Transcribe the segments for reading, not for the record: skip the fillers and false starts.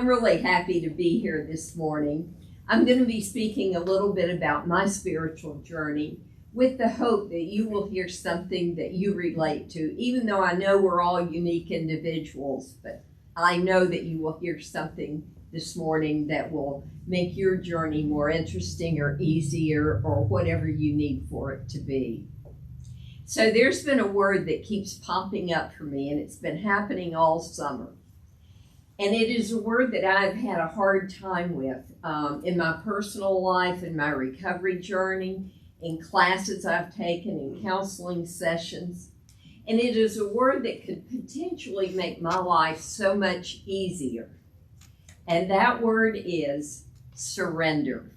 I'm really happy to be here this morning. I'm going to be speaking a little bit about my spiritual journey with the hope that you will hear something that you relate to, even though I know we're all unique individuals, but I know that you will hear something this morning that will make your journey more interesting or easier or whatever you need for it to be. So there's been a word that keeps popping up for me, and it's been happening all summer. And it is a word that I've had a hard time with in my personal life, in my recovery journey, in classes I've taken, in counseling sessions. And it is a word that could potentially make my life so much easier. And that word is surrender.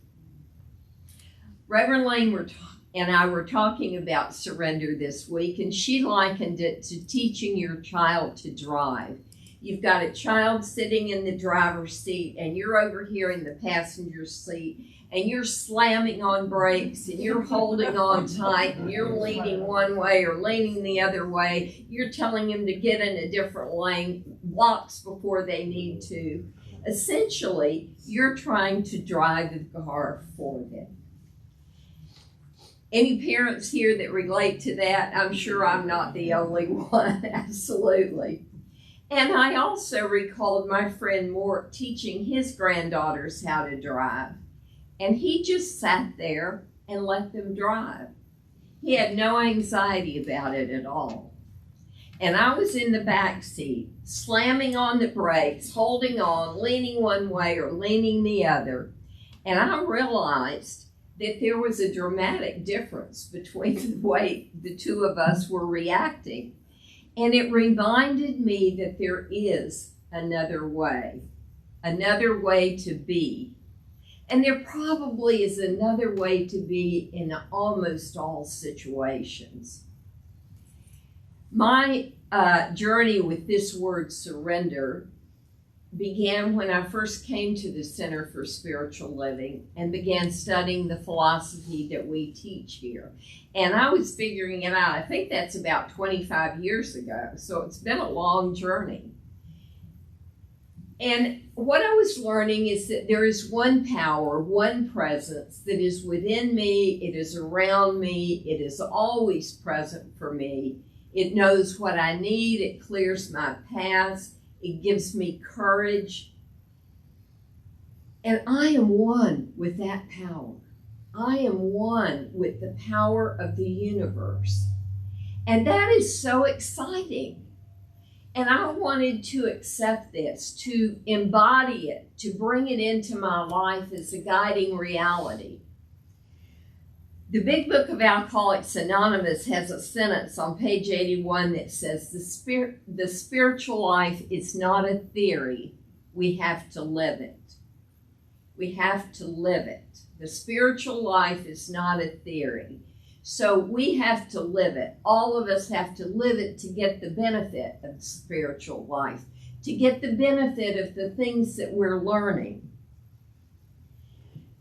Reverend Lane and I were talking about surrender this week, and she likened it to teaching your child to drive. You've got a child sitting in the driver's seat, and you're over here in the passenger seat, and you're slamming on brakes, and you're holding on tight, and you're leaning one way or leaning the other way. You're telling him to get in a different lane, blocks before they need to. Essentially, you're trying to drive the car for them. Any parents here that relate to that? I'm sure I'm not the only one, absolutely. And I also recalled my friend Mort teaching his granddaughters how to drive. And he just sat there and let them drive. He had no anxiety about it at all. And I was in the back seat, slamming on the brakes, holding on, leaning one way or leaning the other. And I realized that there was a dramatic difference between the way the two of us were reacting. And it reminded me that there is another way to be. And there probably is another way to be in almost all situations. My journey with this word surrender began when I first came to the Center for Spiritual Living and began studying the philosophy that we teach here. And I was figuring it out. I think that's about 25 years ago. So it's been a long journey. And what I was learning is that there is one power, one presence that is within me. It is around me. It is always present for me. It knows what I need. It clears my paths. It gives me courage. And I am one with that power. I am one with the power of the universe. And that is so exciting. And I wanted to accept this, to embody it, to bring it into my life as a guiding reality. The Big Book of Alcoholics Anonymous has a sentence on page 81 that says, the spiritual life is not a theory. We have to live it. We have to live it. The spiritual life is not a theory. So we have to live it. All of us have to live it to get the benefit of the spiritual life, to get the benefit of the things that we're learning.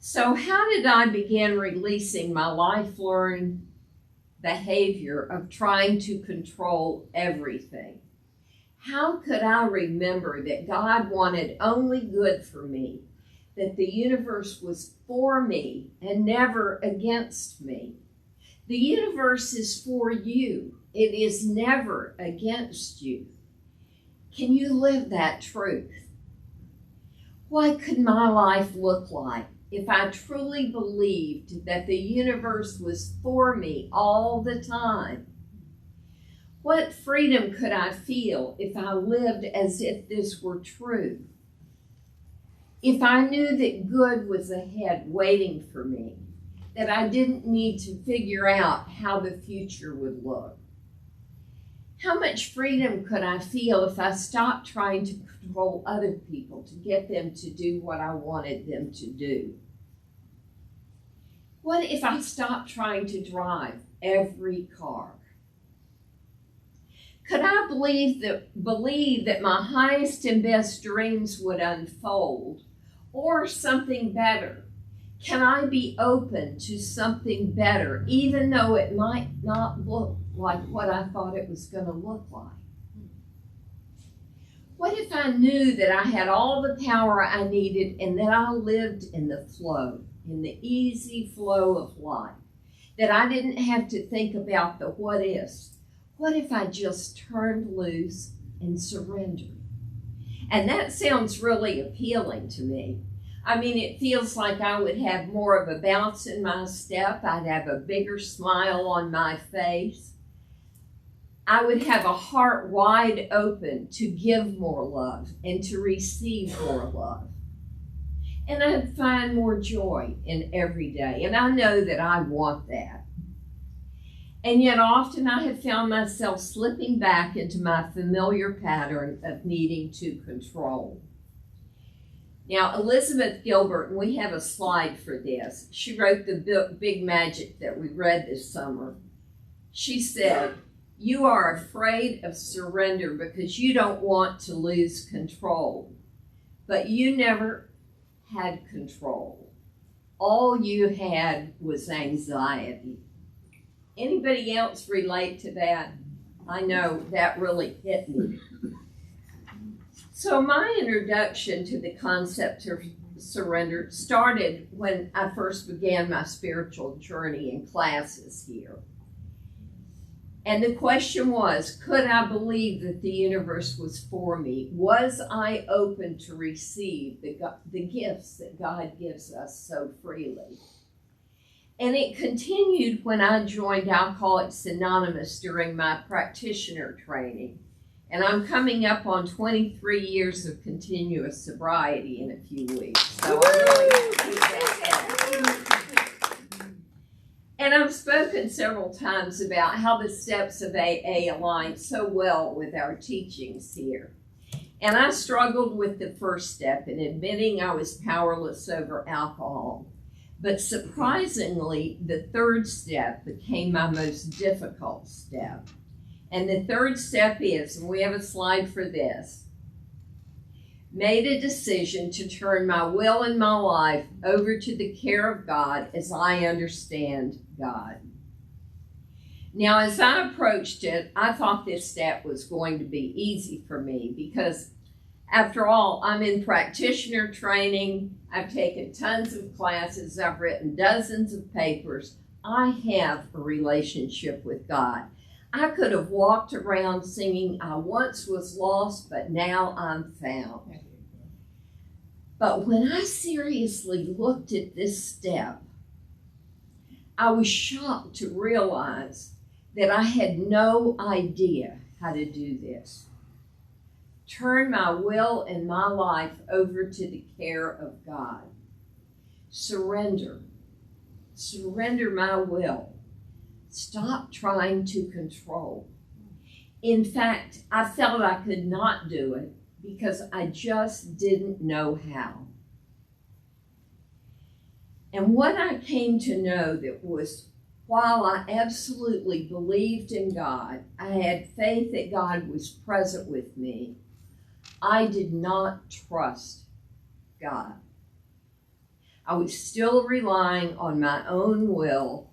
So how did I begin releasing my life-learned behavior of trying to control everything? How could I remember that God wanted only good for me, that the universe was for me and never against me? The universe is for you. It is never against you. Can you live that truth? What could my life look like if I truly believed that the universe was for me all the time? What freedom could I feel if I lived as if this were true? If I knew that good was ahead waiting for me, that I didn't need to figure out how the future would look? How much freedom could I feel if I stopped trying to control other people to get them to do what I wanted them to do? What if I stopped trying to drive every car? Could I believe that my highest and best dreams would unfold, or something better? Can I be open to something better, even though it might not look like what I thought it was going to look like? What if I knew that I had all the power I needed and that I lived in the flow, in the easy flow of life? That I didn't have to think about the what ifs. What if I just turned loose and surrendered? And that sounds really appealing to me. I mean, it feels like I would have more of a bounce in my step. I'd have a bigger smile on my face. I would have a heart wide open to give more love and to receive more love. And I'd find more joy in every day. And I know that I want that. And yet often I have found myself slipping back into my familiar pattern of needing to control. Now, Elizabeth Gilbert, and we have a slide for this, she wrote the book Big Magic that we read this summer. She said, "You are afraid of surrender because you don't want to lose control, but you never had control. All you had was anxiety." Anybody else relate to that? I know that really hit me. So my introduction to the concept of surrender started when I first began my spiritual journey in classes here. And the question was, could I believe that the universe was for me? Was I open to receive the gifts that God gives us so freely? And it continued when I joined Alcoholics Anonymous during my practitioner training. And I'm coming up on 23 years of continuous sobriety in a few weeks. So I really appreciate that. And I've spoken several times about how the steps of AA align so well with our teachings here. And I struggled with the first step in admitting I was powerless over alcohol. But surprisingly, the third step became my most difficult step. And the third step is, and we have a slide for this, made a decision to turn my will and my life over to the care of God as I understand God. Now, as I approached it, I thought this step was going to be easy for me because, after all, I'm in practitioner training. I've taken tons of classes. I've written dozens of papers. I have a relationship with God. I could have walked around singing, "I once was lost, but now I'm found." But when I seriously looked at this step, I was shocked to realize that I had no idea how to do this. Turn my will and my life over to the care of God. Surrender. Surrender my will. Stop trying to control. In fact, I felt I could not do it because I just didn't know how. And what I came to know that was, while I absolutely believed in God, I had faith that God was present with me, I did not trust God. I was still relying on my own will,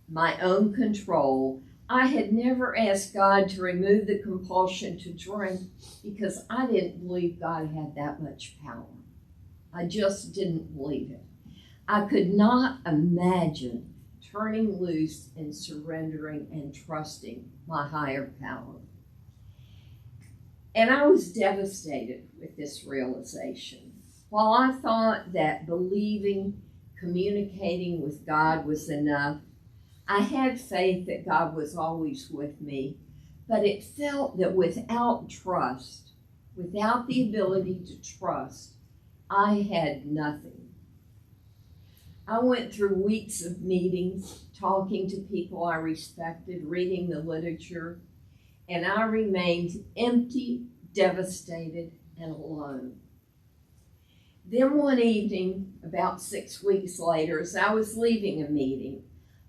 my own control. I had never asked God to remove the compulsion to drink because I didn't believe God had that much power. I just didn't believe it. I could not imagine turning loose and surrendering and trusting my higher power. And I was devastated with this realization. While I thought that believing, communicating with God was enough, I had faith that God was always with me, but it felt that without trust, without the ability to trust, I had nothing. I went through weeks of meetings, talking to people I respected, reading the literature, and I remained empty, devastated, and alone. Then one evening, about 6 weeks later, as I was leaving a meeting,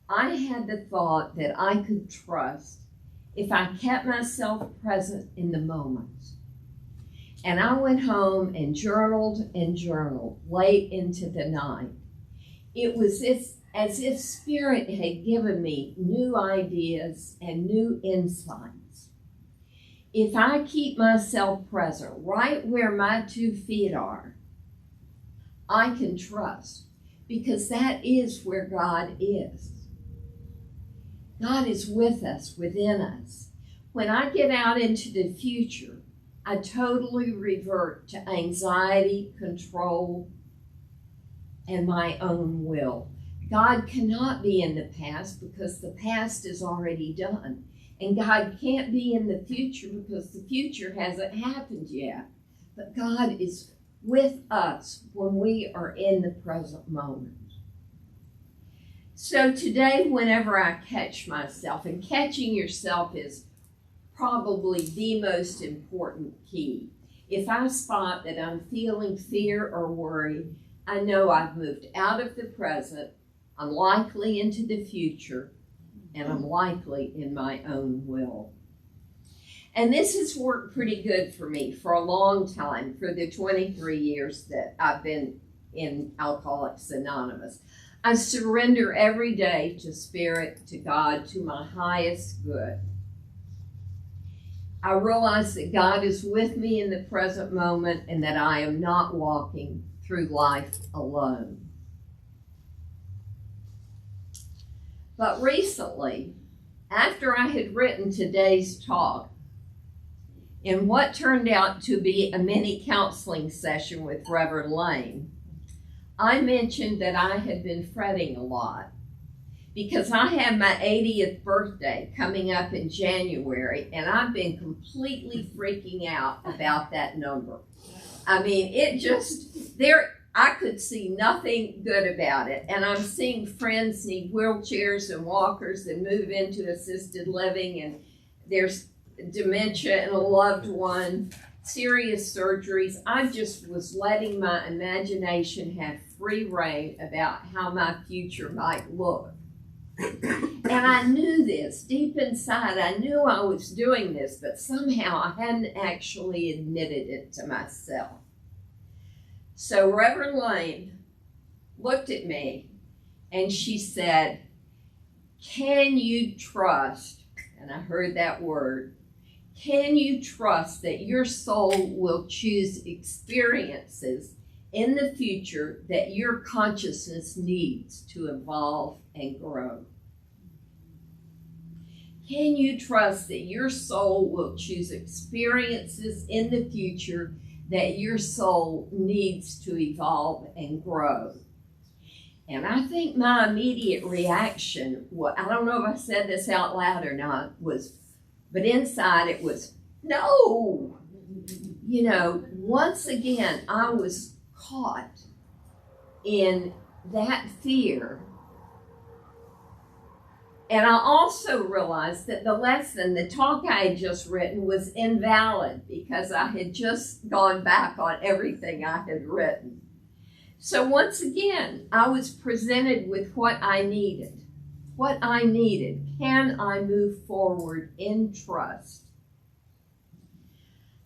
I had the thought that I could trust if I kept myself present in the moment. And I went home and journaled late into the night. It was as if Spirit had given me new ideas and new insights. if I keep myself present right where my 2 feet are, I can trust, because that is where God is. God is with us, within us. When I get out into the future, I totally revert to anxiety, control, and my own will. God cannot be in the past because the past is already done. And God can't be in the future because the future hasn't happened yet. But God is with us when we are in the present moment. So today, whenever I catch myself, and catching yourself is probably the most important key. If I spot that I'm feeling fear or worry, I know I've moved out of the present, I'm likely into the future, and I'm likely in my own will. And this has worked pretty good for me for a long time, for the 23 years that I've been in Alcoholics Anonymous. I surrender every day to Spirit, to God, to my highest good. I realize that God is with me in the present moment and that I am not walking through life alone. But recently, after I had written today's talk, in what turned out to be a mini counseling session with Reverend Lane, I mentioned that I had been fretting a lot because I had my 80th birthday coming up in January, and I've been completely freaking out about that number. I mean, I could see nothing good about it. And I'm seeing friends need wheelchairs and walkers and move into assisted living, and there's dementia in a loved one, serious surgeries. I just was letting my imagination have free rein about how my future might look. And I knew this deep inside. I knew I was doing this, but somehow I hadn't actually admitted it to myself. So Reverend Lane looked at me and she said, "Can you trust," and I heard that word, "can you trust that your soul will choose experiences in the future that your consciousness needs to evolve and grow? Can you trust that your soul will choose experiences in the future that your soul needs to evolve and grow?" And I think my immediate reaction, I don't know if I said this out loud or not, but inside it was, no. You know, once again, I was caught in that fear. And I also realized that the talk I had just written, was invalid because I had just gone back on everything I had written. So once again, I was presented with what I needed. What I needed. Can I move forward in trust?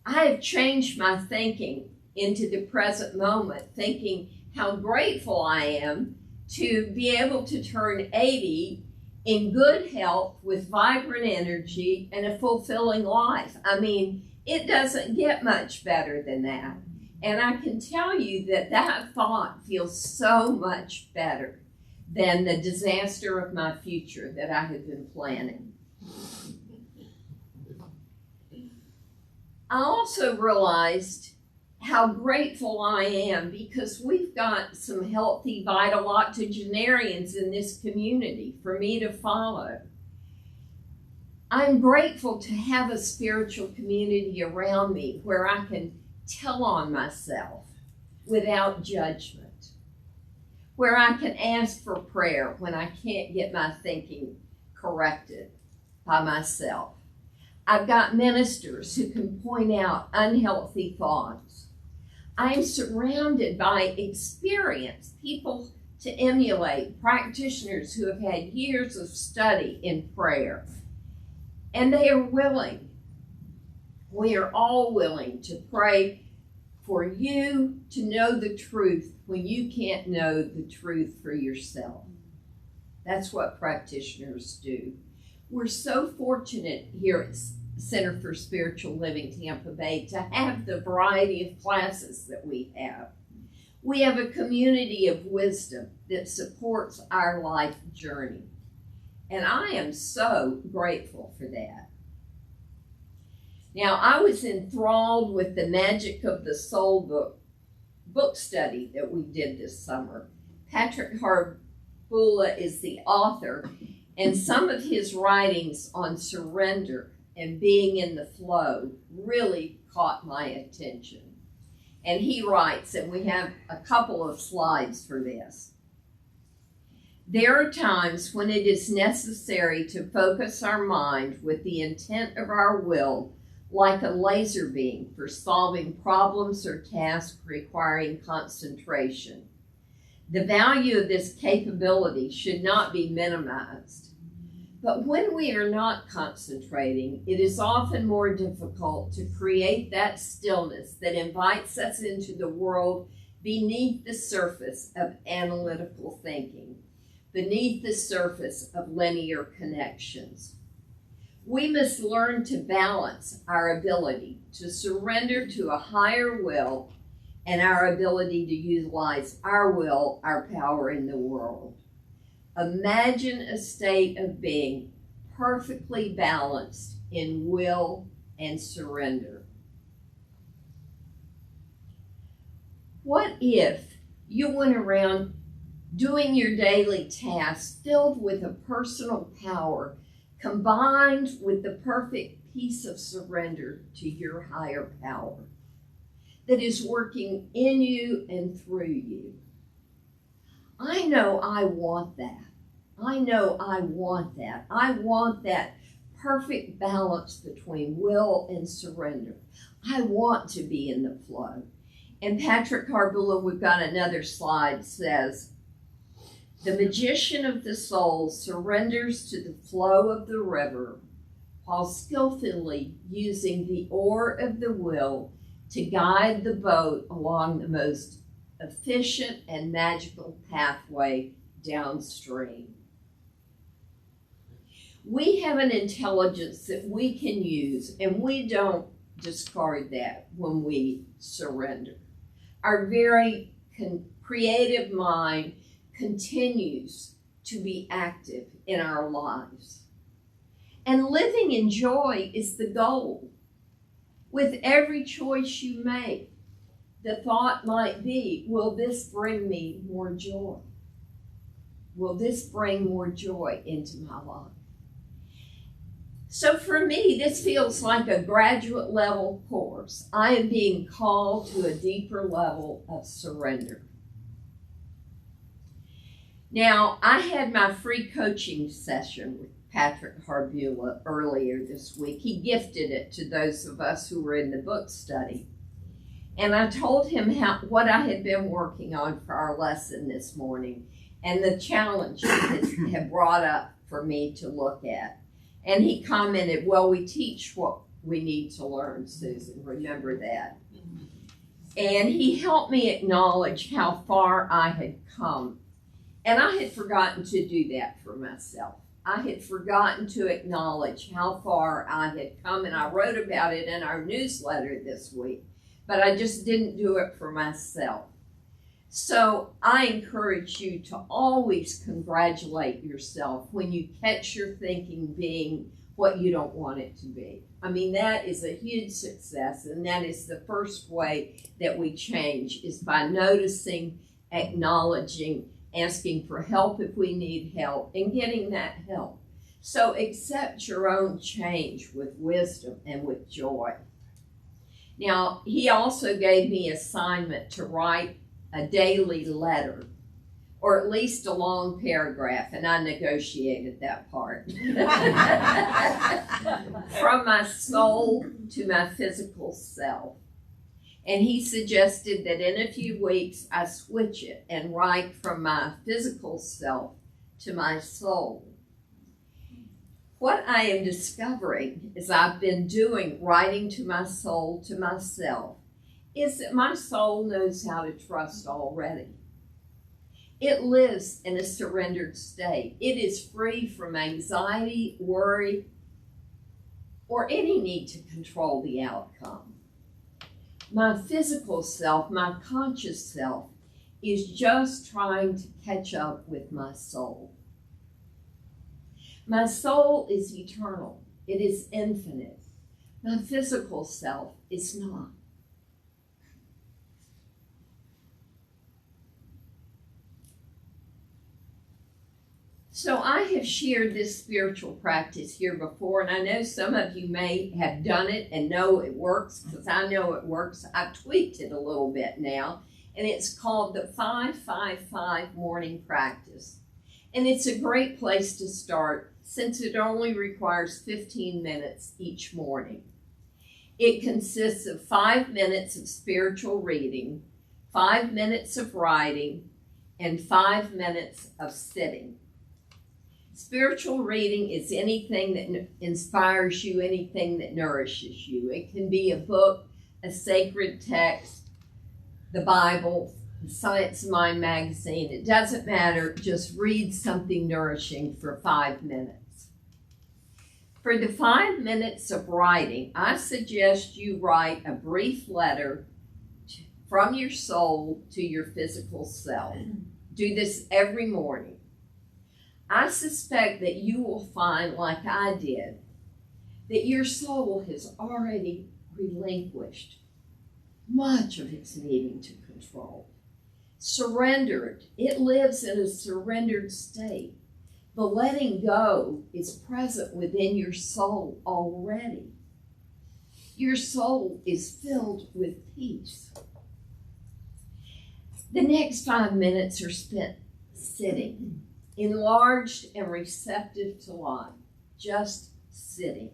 I have changed my thinking into the present moment, thinking how grateful I am to be able to turn 80 in good health with vibrant energy and a fulfilling life. I mean, it doesn't get much better than that. And I can tell you that that thought feels so much better than the disaster of my future that I had been planning. I also realized how grateful I am because we've got some healthy, vital octogenarians in this community for me to follow. I'm grateful to have a spiritual community around me where I can tell on myself without judgment, where I can ask for prayer when I can't get my thinking corrected by myself. I've got ministers who can point out unhealthy thoughts. I'm surrounded by experienced people to emulate, practitioners who have had years of study in prayer. And they are willing. We are all willing to pray for you to know the truth when you can't know the truth for yourself. That's what practitioners do. We're so fortunate here Center for Spiritual Living, Tampa Bay, to have the variety of classes that we have. We have a community of wisdom that supports our life journey. And I am so grateful for that. Now, I was enthralled with the Magic of the Soul book study that we did this summer. Patrick Harbula is the author, and some of his writings on surrender and being in the flow really caught my attention. And he writes, and we have a couple of slides for this. There are times when it is necessary to focus our mind with the intent of our will, like a laser beam for solving problems or tasks requiring concentration. The value of this capability should not be minimized. But when we are not concentrating, it is often more difficult to create that stillness that invites us into the world beneath the surface of analytical thinking, beneath the surface of linear connections. We must learn to balance our ability to surrender to a higher will and our ability to utilize our will, our power in the world. Imagine a state of being perfectly balanced in will and surrender. What if you went around doing your daily tasks filled with a personal power combined with the perfect peace of surrender to your higher power that is working in you and through you? I know I want that. I know I want that. I want that perfect balance between will and surrender. I want to be in the flow. And Patrick Harbula, we've got another slide, says, the magician of the soul surrenders to the flow of the river while skillfully using the oar of the will to guide the boat along the most efficient and magical pathway downstream. We have an intelligence that we can use, and we don't discard that when we surrender. Our very creative mind continues to be active in our lives. And living in joy is the goal. With every choice you make, the thought might be, will this bring me more joy? Will this bring more joy into my life? So for me, this feels like a graduate level course. I am being called to a deeper level of surrender. Now, I had my free coaching session with Patrick Harbula earlier this week. He gifted it to those of us who were in the book study. And I told him what I had been working on for our lesson this morning and the challenges it had brought up for me to look at. And he commented, well, we teach what we need to learn, Susan. Remember that. And he helped me acknowledge how far I had come. And I had forgotten to do that for myself. I had forgotten to acknowledge how far I had come, and I wrote about it in our newsletter this week, but I just didn't do it for myself. So I encourage you to always congratulate yourself when you catch your thinking being what you don't want it to be. I mean, that is a huge success, and that is the first way that we change, is by noticing, acknowledging, asking for help if we need help, and getting that help. So accept your own change with wisdom and with joy. Now, he also gave me assignment to write a daily letter, or at least a long paragraph, and I negotiated that part. From my soul to my physical self. And he suggested that in a few weeks I switch it and write from my physical self to my soul. What I am discovering as I've been doing writing to my soul to myself is that my soul knows how to trust already. It lives in a surrendered state. It is free from anxiety, worry, or any need to control the outcome. My physical self, my conscious self, is just trying to catch up with my soul. My soul is eternal. It is infinite. My physical self is not. So I have shared this spiritual practice here before, and I know some of you may have done it and know it works, because I know it works. I've tweaked it a little bit now, and it's called the 5-5-5 morning practice. And it's a great place to start since it only requires 15 minutes each morning. It consists of 5 minutes of spiritual reading, 5 minutes of writing, and 5 minutes of sitting. Spiritual reading is anything that inspires you, anything that nourishes you. It can be a book, a sacred text, the Bible, the Science of Mind magazine. It doesn't matter. Just read something nourishing for 5 minutes. For the 5 minutes of writing, I suggest you write a brief letter from your soul to your physical self. Do this every morning. I suspect that you will find, like I did, that your soul has already relinquished much of its needing to control. Surrendered. It lives in a surrendered state. The letting go is present within your soul already. Your soul is filled with peace. The next 5 minutes are spent sitting, enlarged and receptive to life, just sitting.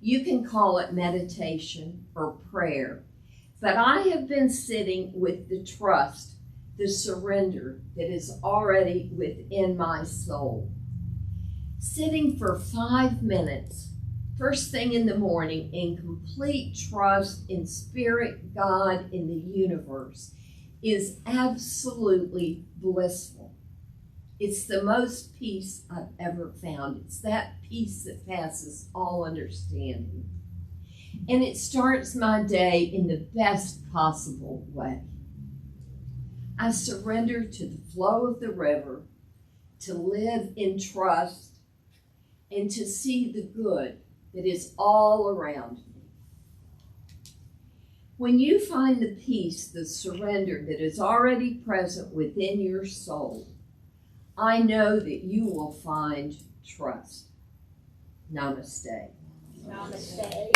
You can call it meditation or prayer, but I have been sitting with the trust, the surrender that is already within my soul. Sitting for 5 minutes, first thing in the morning, in complete trust in Spirit, God, in the universe, is absolutely blissful. It's the most peace I've ever found. It's that peace that passes all understanding. And it starts my day in the best possible way. I surrender to the flow of the river, to live in trust, and to see the good that is all around me. When you find the peace, the surrender that is already present within your soul, I know that you will find trust. Namaste. Namaste.